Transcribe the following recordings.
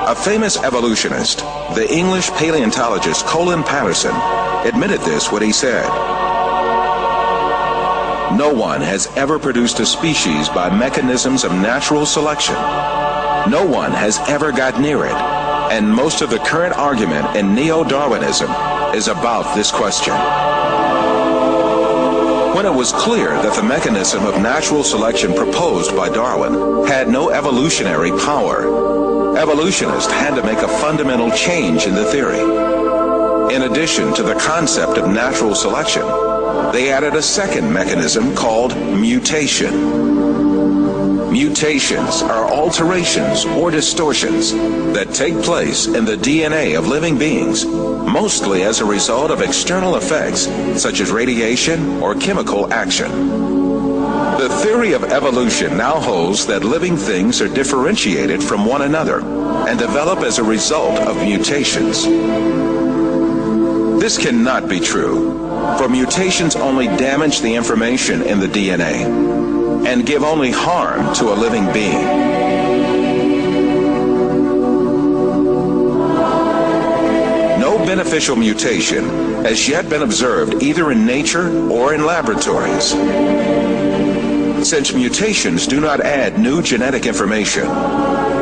A famous evolutionist, the English paleontologist Colin Patterson, admitted this when he said, "No one has ever produced a species by mechanisms of natural selection. No one has ever got near it, and most of the current argument in neo-Darwinism is about this question." When it was clear that the mechanism of natural selection proposed by Darwin had no evolutionary power, evolutionists had to make a fundamental change in the theory. In addition to the concept of natural selection, they added a second mechanism called mutation. Mutations are alterations or distortions that take place in the DNA of living beings, mostly as a result of external effects such as radiation or chemical action. The theory of evolution now holds that living things are differentiated from one another and develop as a result of mutations. This cannot be true, for mutations only damage the information in the DNA and give only harm to a living being. No beneficial mutation has yet been observed either in nature or in laboratories. Since mutations do not add new genetic information,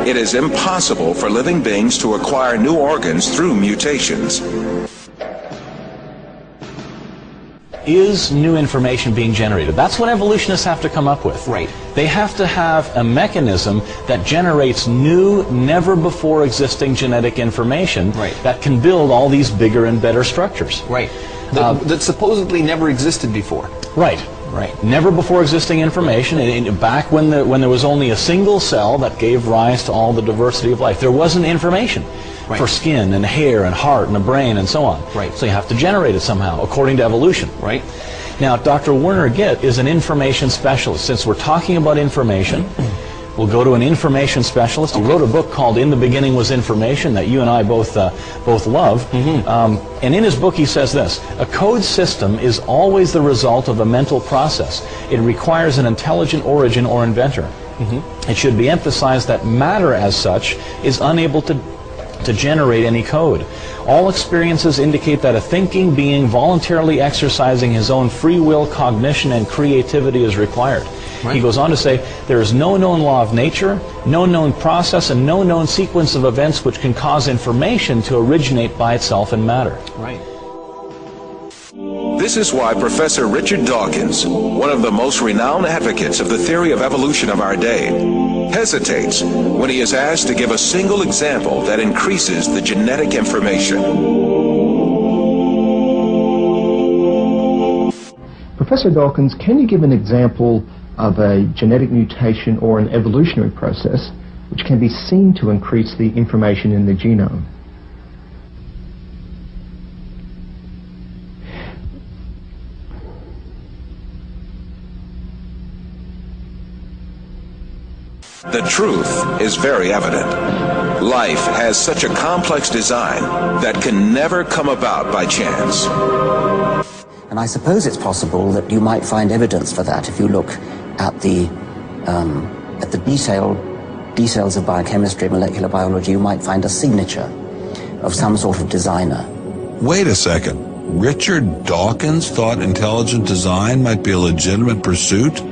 it is impossible for living beings to acquire new organs through mutations. Is new information being generated? That's what evolutionists have to come up with. Right. They have to have a mechanism that generates new, never before existing genetic information that can build all these bigger and better structures. Right. That supposedly never existed before. Right. Right. Never before existing information. Back when there was only a single cell that gave rise to all the diversity of life, there wasn't information. Right. For skin and hair and heart and a brain and so on. Right. So you have to generate it somehow, according to evolution. Right. Now, Dr. Werner Gitt is an information specialist. Since we're talking about information, we'll go to an information specialist. He wrote a book called In the Beginning Was Information that you and I both love. And in his book he says this: a code system is always the result of a mental process. It requires an intelligent origin or inventor. It should be emphasized that matter as such is unable to generate any code. All experiences indicate that a thinking being voluntarily exercising his own free will, cognition, and creativity is required. Right. He goes on to say, there is no known law of nature, no known process, and no known sequence of events which can cause information to originate by itself in matter. Right. This is why Professor Richard Dawkins, one of the most renowned advocates of the theory of evolution of our day, hesitates when he is asked to give a single example that increases the genetic information. Professor Dawkins, can you give an example of a genetic mutation or an evolutionary process which can be seen to increase the information in the genome? The truth is very evident. Life has such a complex design that can never come about by chance. And I suppose it's possible that you might find evidence for that if you look at the details of biochemistry, molecular biology. You might find a signature of some sort of designer. Wait a second. Richard Dawkins thought intelligent design might be a legitimate pursuit?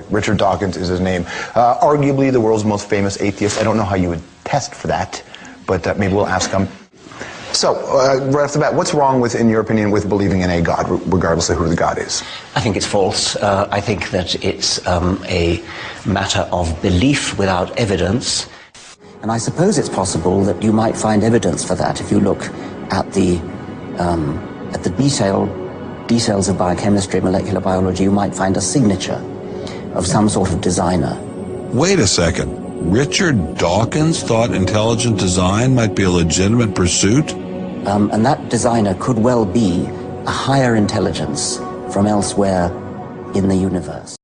Richard Dawkins is his name. Arguably the world's most famous atheist. I don't know how you would test for that, but maybe we'll ask him. So, right off the bat, what's wrong with, in your opinion, with believing in a God, regardless of who the God is? I think it's false. I think that it's a matter of belief without evidence. And I suppose it's possible that you might find evidence for that if you look at the details of biochemistry, molecular biology. You might find a signature of some sort of designer. Wait a second. Richard Dawkins thought intelligent design might be a legitimate pursuit? And that designer could well be a higher intelligence from elsewhere in the universe.